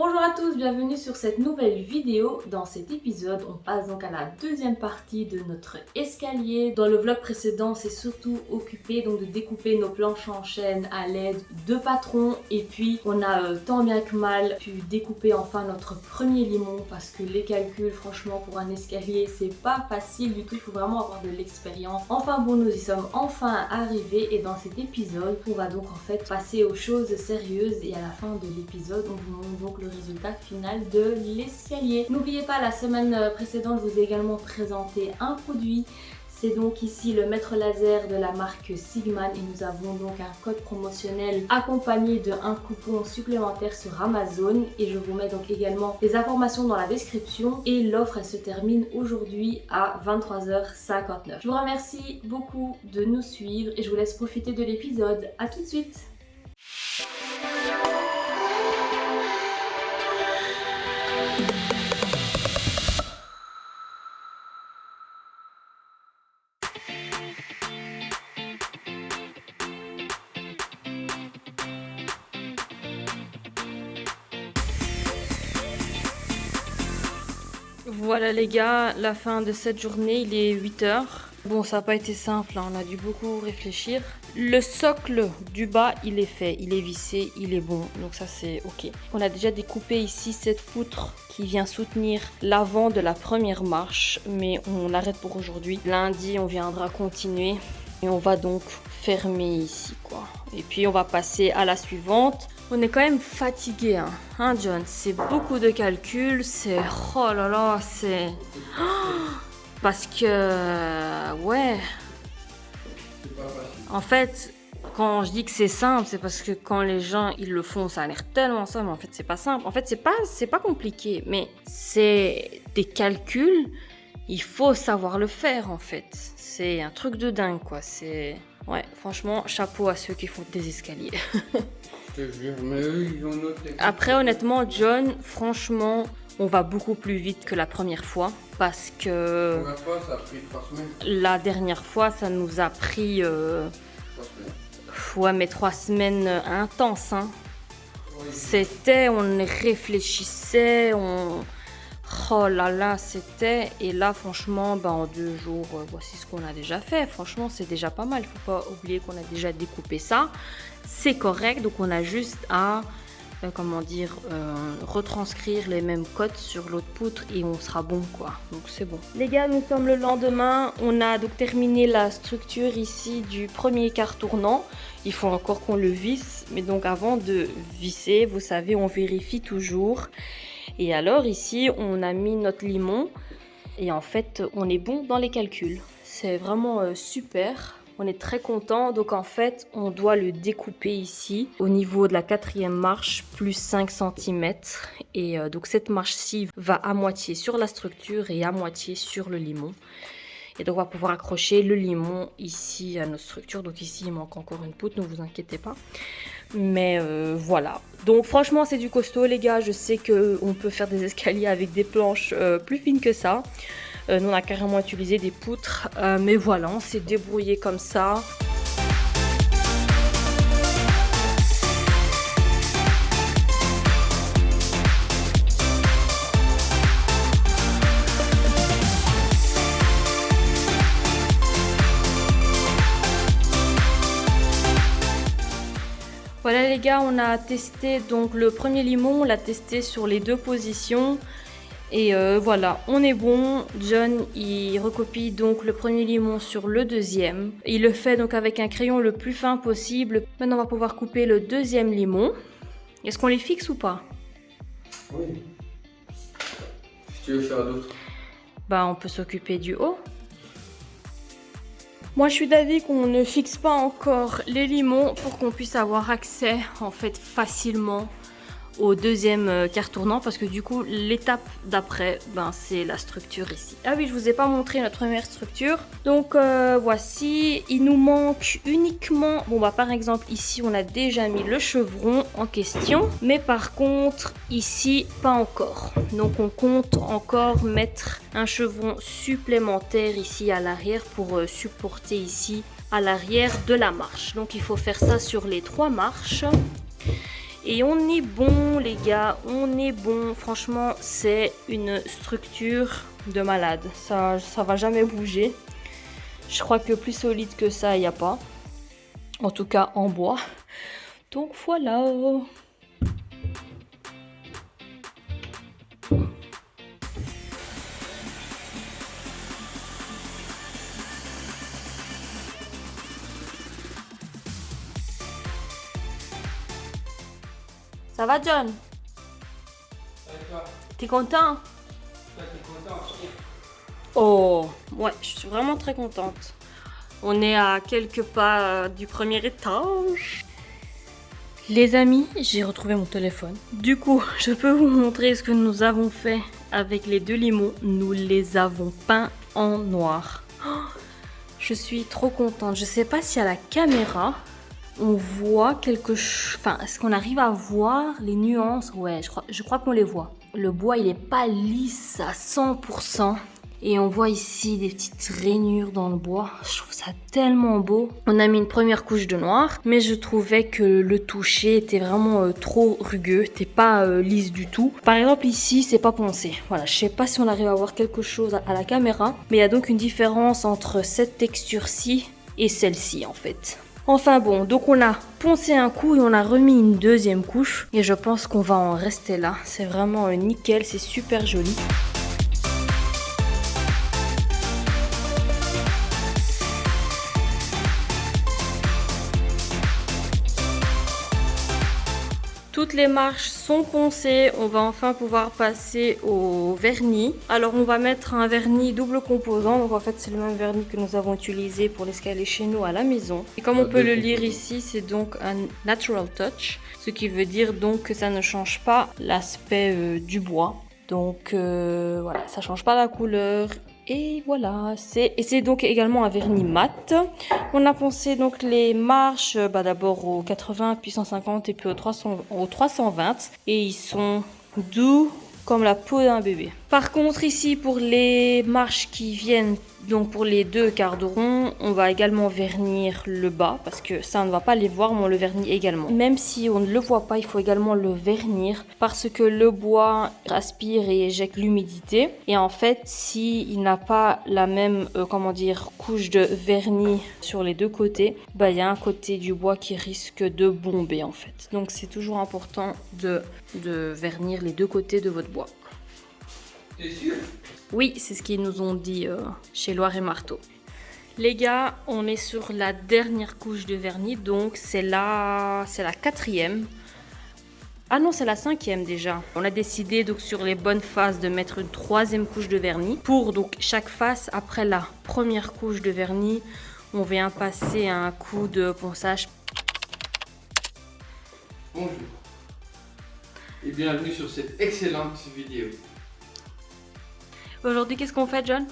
Bonjour à tous, bienvenue sur cette nouvelle vidéo. Dans cet épisode, on passe donc à la deuxième partie de notre escalier. Dans le vlog précédent, c'est surtout occupé donc de découper nos planches en chaîne à l'aide de patrons. Et puis, on a tant bien que mal pu découper enfin notre premier limon parce que les calculs, franchement, pour un escalier, c'est pas facile du tout. Il faut vraiment avoir de l'expérience. Enfin bon, nous y sommes enfin arrivés et dans cet épisode, on va donc en fait passer aux choses sérieuses et à la fin de l'épisode, on vous montre donc le résultat final de l'escalier. N'oubliez pas, la semaine précédente, je vous ai également présenté un produit. C'est donc ici le mètre laser de la marque Sigman et nous avons donc un code promotionnel accompagné d'un coupon supplémentaire sur Amazon et je vous mets donc également les informations dans la description et l'offre elle se termine aujourd'hui à 23h59. Je vous remercie beaucoup de nous suivre et je vous laisse profiter de l'épisode. À tout de suite. Voilà les gars, la fin de cette journée, il est 8h. Bon, ça n'a pas été simple, hein, on a dû beaucoup réfléchir. Le socle du bas, il est fait, il est vissé, il est bon, donc ça c'est ok. On a déjà découpé ici cette poutre qui vient soutenir l'avant de la première marche, mais on l'arrête pour aujourd'hui. Lundi, on viendra continuer et on va donc fermer ici quoi. Et puis on va passer à la suivante. On est quand même fatigué, hein John? C'est beaucoup de calculs, c'est... Oh là là, c'est... Parce que... Ouais. En fait, quand je dis que c'est simple, c'est parce que quand les gens, ils le font, ça a l'air tellement simple, mais en fait, c'est pas simple. En fait, c'est pas compliqué, mais c'est des calculs, il faut savoir le faire, en fait. C'est un truc de dingue, quoi. C'est... Ouais, franchement, chapeau à ceux qui font des escaliers. Mais eux, ils ont noté. Après, honnêtement, John, franchement, on va beaucoup plus vite que la première fois parce que La première fois, ça a pris 3 semaines. la dernière fois, ça nous a pris 3 semaines. ouais, mais 3 semaines intenses. Hein. Oui. C'était, on réfléchissait, on... Oh là là, c'était... Et là, franchement, bah, en 2 jours, voici ce qu'on a déjà fait. Franchement, c'est déjà pas mal. Il faut pas oublier qu'on a déjà découpé ça. C'est correct, donc on a juste à... comment dire, retranscrire les mêmes codes sur l'autre poutre et on sera bon quoi, donc c'est bon. Les gars, nous sommes le lendemain, on a donc terminé la structure ici du premier quart tournant. Il faut encore qu'on le visse, mais donc avant de visser, vous savez, on vérifie toujours. Et alors ici, on a mis notre limon et en fait, on est bon dans les calculs. C'est vraiment super. On est très content, donc en fait, on doit le découper ici, au niveau de la 4e marche, plus 5 cm. Et donc cette marche-ci va à moitié sur la structure et à moitié sur le limon. Et donc on va pouvoir accrocher le limon ici à notre structure. Donc ici, il manque encore une poutre, ne vous inquiétez pas. Mais voilà. Donc franchement, c'est du costaud les gars. Je sais qu'on peut faire des escaliers avec des planches plus fines que ça. Nous, on a carrément utilisé des poutres, mais voilà, on s'est débrouillé comme ça. Voilà les gars, on a testé donc le premier limon, on l'a testé sur les 2 positions. Et voilà, on est bon. John, il recopie donc le premier limon sur le deuxième. Il le fait donc avec un crayon le plus fin possible. Maintenant, on va pouvoir couper le deuxième limon. Est-ce qu'on les fixe ou pas? Oui. Si tu veux faire d'autres. Bah, on peut s'occuper du haut. Moi, je suis d'avis qu'on ne fixe pas encore les limons pour qu'on puisse avoir accès, en fait, facilement au deuxième quart tournant parce que du coup l'étape d'après ben, c'est la structure ici. Ah oui, je vous ai pas montré notre première structure, donc voici, il nous manque uniquement, bon bah par exemple ici on a déjà mis le chevron en question, mais par contre ici pas encore, donc on compte encore mettre un chevron supplémentaire ici à l'arrière pour supporter ici à l'arrière de la marche. Donc il faut faire ça sur les 3 marches. Et on est bon les gars, on est bon. Franchement, c'est une structure de malade. Ça va jamais bouger. Je crois que plus solide que ça, il n'y a pas. En tout cas, en bois. Donc voilà. Ça va, John? T'es content? Oh, ouais, je suis vraiment très contente. On est à quelques pas du premier étage. Les amis, j'ai retrouvé mon téléphone. Du coup, je peux vous montrer ce que nous avons fait avec les 2 limons. Nous les avons peints en noir. Oh, je suis trop contente. Je sais pas si à la caméra, on voit quelque chose. Enfin, est-ce qu'on arrive à voir les nuances? Ouais, je crois qu'on les voit. Le bois, il est pas lisse à 100%. Et on voit ici des petites rainures dans le bois. Je trouve ça tellement beau. On a mis une première couche de noir, mais je trouvais que le toucher était vraiment trop rugueux. C'était pas lisse du tout. Par exemple ici, c'est pas poncé. Voilà, je sais pas si on arrive à voir quelque chose à la caméra, mais il y a donc une différence entre cette texture-ci et celle-ci en fait. Enfin bon, donc on a poncé un coup et on a remis une deuxième couche. Et je pense qu'on va en rester là. C'est vraiment nickel, c'est super joli. Toutes les marches sont poncées, on va enfin pouvoir passer au vernis. Alors on va mettre un vernis double composant, donc en fait c'est le même vernis que nous avons utilisé pour l'escalier chez nous à la maison. Et comme on peut le lire ici, c'est donc un natural touch, ce qui veut dire donc que ça ne change pas l'aspect du bois. Donc voilà, ça change pas la couleur. Et voilà, c'est donc également un vernis mat. On a poncé donc les marches d'abord au 80, puis 150 et puis au 320. Et ils sont doux comme la peau d'un bébé. Par contre ici pour les marches qui viennent, donc pour les 2 quarts de rond, on va également vernir le bas parce que ça on ne va pas les voir mais on le vernit également. Même si on ne le voit pas, il faut également le vernir parce que le bois aspire et éjecte l'humidité. Et en fait, s'il n'a pas la même couche de vernis sur les 2 côtés, il y a un côté du bois qui risque de bomber en fait. Donc c'est toujours important de vernir les 2 côtés de votre bois. T'es sûr? Oui, c'est ce qu'ils nous ont dit chez Loire et Marteau. Les gars, on est sur la dernière couche de vernis, donc c'est la 4e. Ah non, c'est la 5e déjà. On a décidé donc sur les bonnes faces de mettre une 3e couche de vernis. Pour donc chaque face, après la première couche de vernis, on vient passer un coup de ponçage. Bonjour et bienvenue sur cette excellente vidéo. Aujourd'hui, qu'est-ce qu'on fait, John?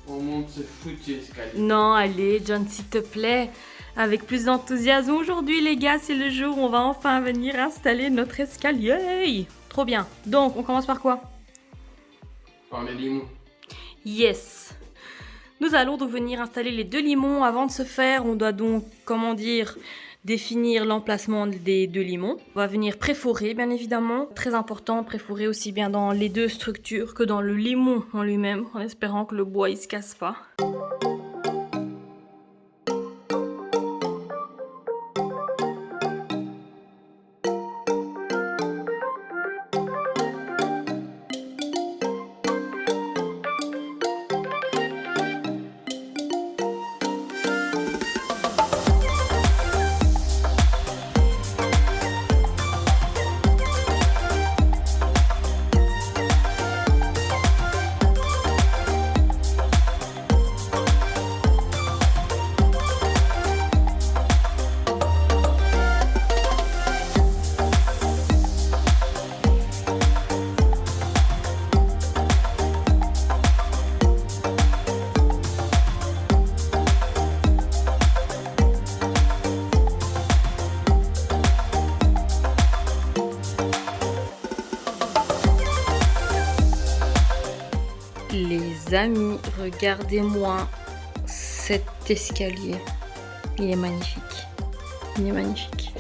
On monte ce foutu escalier. Non, allez, John, s'il te plaît. Avec plus d'enthousiasme. Aujourd'hui, les gars, c'est le jour où on va enfin venir installer notre escalier. Trop bien. Donc, on commence par quoi? Par les limons. Yes. Nous allons donc venir installer les 2 limons. Avant de se faire, on doit donc, définir l'emplacement des 2 limons. On va venir préforer, bien évidemment. Très important, préforer aussi bien dans les 2 structures que dans le limon en lui-même, en espérant que le bois il se casse pas. Les amis, regardez-moi cet escalier. Il est magnifique. Il est magnifique.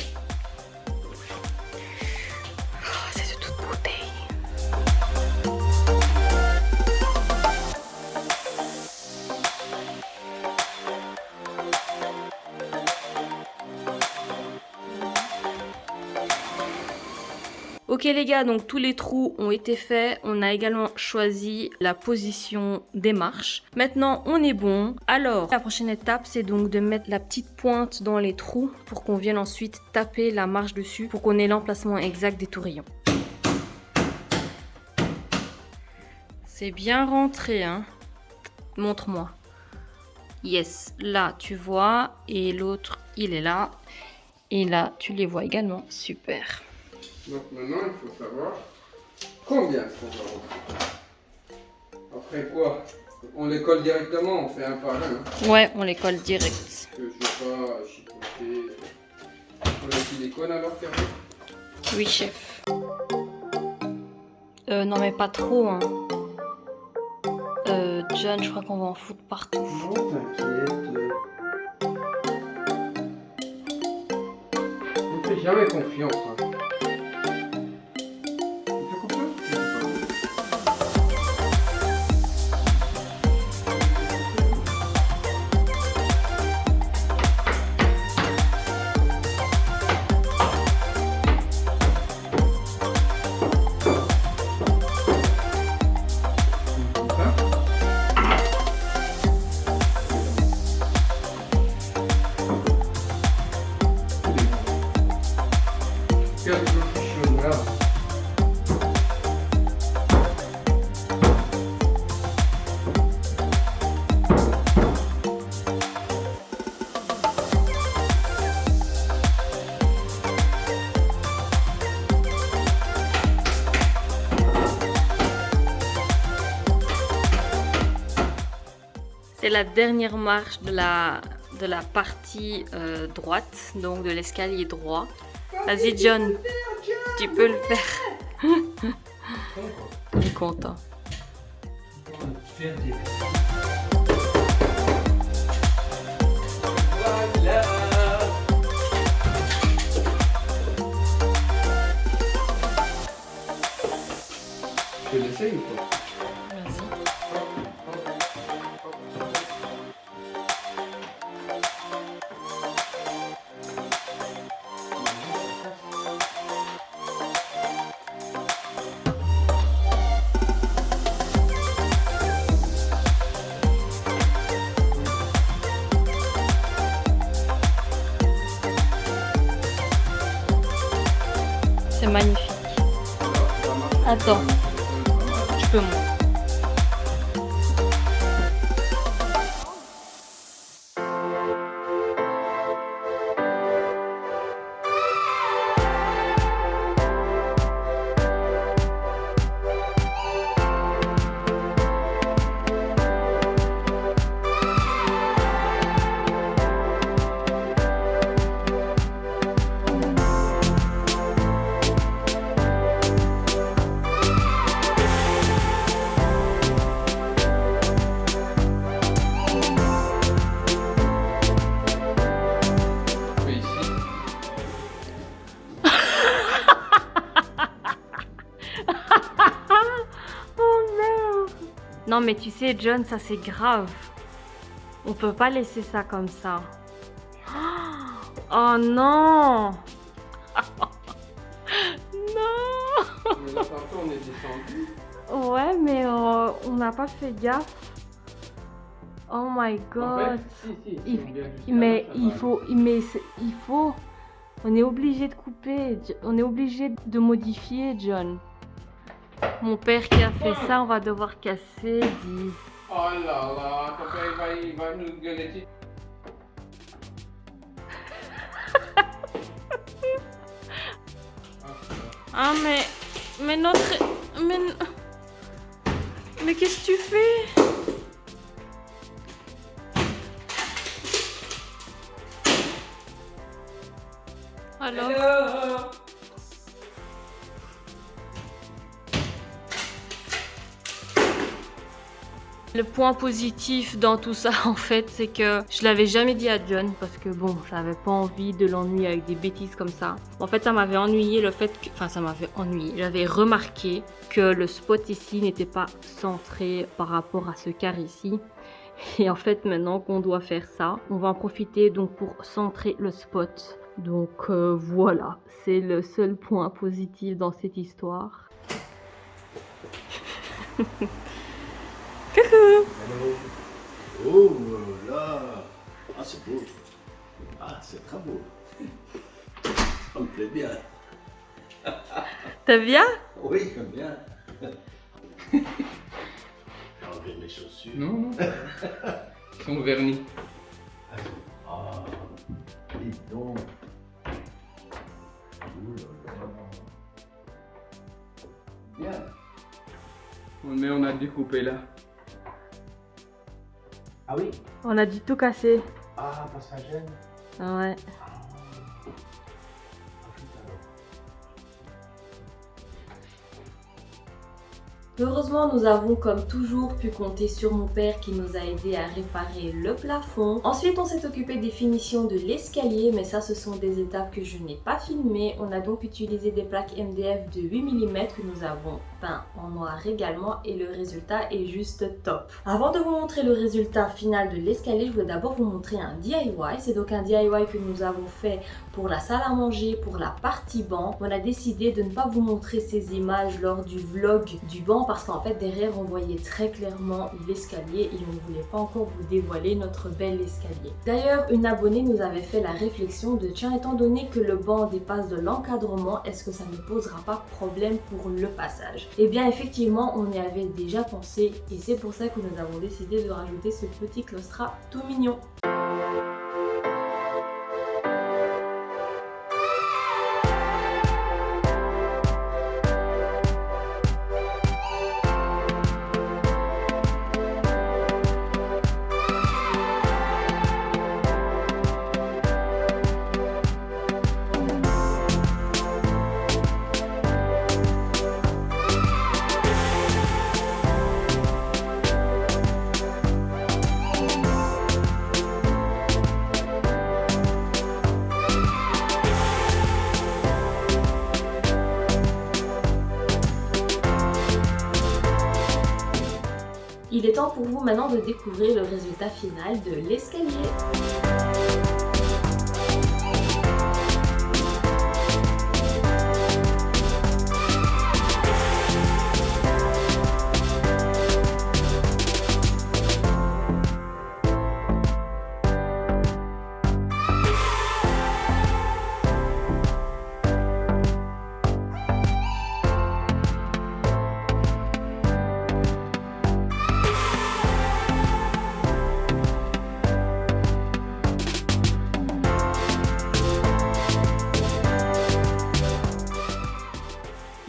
Ok les gars, donc tous les trous ont été faits. On a également choisi la position des marches. Maintenant, on est bon. Alors, la prochaine étape, c'est donc de mettre la petite pointe dans les trous pour qu'on vienne ensuite taper la marche dessus pour qu'on ait l'emplacement exact des tourillons. C'est bien rentré, hein. Montre-moi. Yes, là, tu vois. Et l'autre, il est là. Et là, tu les vois également. Super. Donc maintenant, il faut savoir combien on va rentrer. Après quoi, on les colle directement, on fait un par un. Hein. Ouais, on les colle direct. Que je ne vais pas chipoter. On a le silicone alors, Carré? Oui, chef. Non, mais pas trop, hein. John, je crois qu'on va en foutre partout. Non, t'inquiète. On ne fait jamais confiance. Hein. On fait confiance? C'est la dernière marche de la partie droite, donc de l'escalier droit. Vas-y John, tu peux le faire. Il est content. Voilà. Je l'essaye ou pas? Vas-y. C'est magnifique. Attends, tu peux monter. Non mais tu sais John, ça c'est grave. On peut pas laisser ça comme ça. Oh non. Non. Mais là, tantôt, on est descendu. Ouais mais on n'a pas fait gaffe. Oh my god. En fait, si, Il- on vient jusqu'à mais là, ça il va. faut, il faut. On est obligé de couper. On est obligé de modifier John. Mon père qui a fait ça, on va devoir casser. Dis. Oh là là, ton père il va nous gueuler dessus. Ah mais notre, mais qu'est-ce que tu fais? Alors? Hello. Le point positif dans tout ça, en fait, c'est que je l'avais jamais dit à John parce que bon, j'avais pas envie de l'ennuyer avec des bêtises comme ça. En fait, ça m'avait ennuyé le fait que... Enfin, ça m'avait ennuyé. J'avais remarqué que le spot ici n'était pas centré par rapport à ce carré ici. Et en fait, maintenant qu'on doit faire ça, on va en profiter donc pour centrer le spot Donc voilà, c'est le seul point positif dans cette histoire. Coucou! Hello. Oh là! Ah, c'est beau. Ah, c'est très beau. Ça me plaît bien. T'as bien? Oui, j'aime bien. J'ai enlevé mes chaussures. Non, non. Ils sont vernis. Ah, dis donc. Ouh là là. Bien. Mais on a dû couper là. Ah oui? On a dû tout casser. Ah, parce que ça gêne. Ouais. Heureusement, nous avons comme toujours pu compter sur mon père qui nous a aidé à réparer le plafond. Ensuite, on s'est occupé des finitions de l'escalier, mais ça, ce sont des étapes que je n'ai pas filmées. On a donc utilisé des plaques MDF de 8 mm que nous avons peint en noir également et le résultat est juste top. Avant de vous montrer le résultat final de l'escalier, je voulais d'abord vous montrer un DIY. C'est donc un DIY que nous avons fait pour la salle à manger, pour la partie banc. On a décidé de ne pas vous montrer ces images lors du vlog du banc parce qu'en fait derrière on voyait très clairement l'escalier et on ne voulait pas encore vous dévoiler notre bel escalier. D'ailleurs, une abonnée nous avait fait la réflexion de tiens, étant donné que le banc dépasse de l'encadrement, est-ce que ça ne posera pas problème pour le passage? Et bien effectivement on y avait déjà pensé et c'est pour ça que nous avons décidé de rajouter ce petit claustrat tout mignon. Il est temps pour vous maintenant de découvrir le résultat final de l'escalier.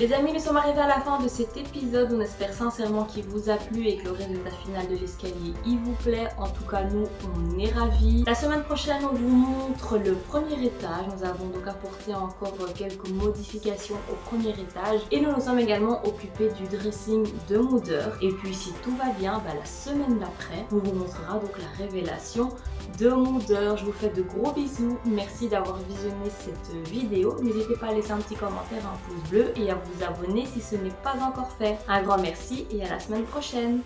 Les amis, nous sommes arrivés à la fin de cet épisode. On espère sincèrement qu'il vous a plu et que le résultat final de l'escalier il vous plaît. En tout cas, nous, on est ravis. La semaine prochaine, on vous montre le premier étage. Nous avons donc apporté encore quelques modifications au premier étage. Et nous nous sommes également occupés du dressing de Moodeur. Et puis, si tout va bien, la semaine d'après, on vous montrera donc la révélation de Moodeur. Je vous fais de gros bisous. Merci d'avoir visionné cette vidéo. N'hésitez pas à laisser un petit commentaire, un pouce bleu et à vous abonner si ce n'est pas encore fait. Un grand merci et à la semaine prochaine.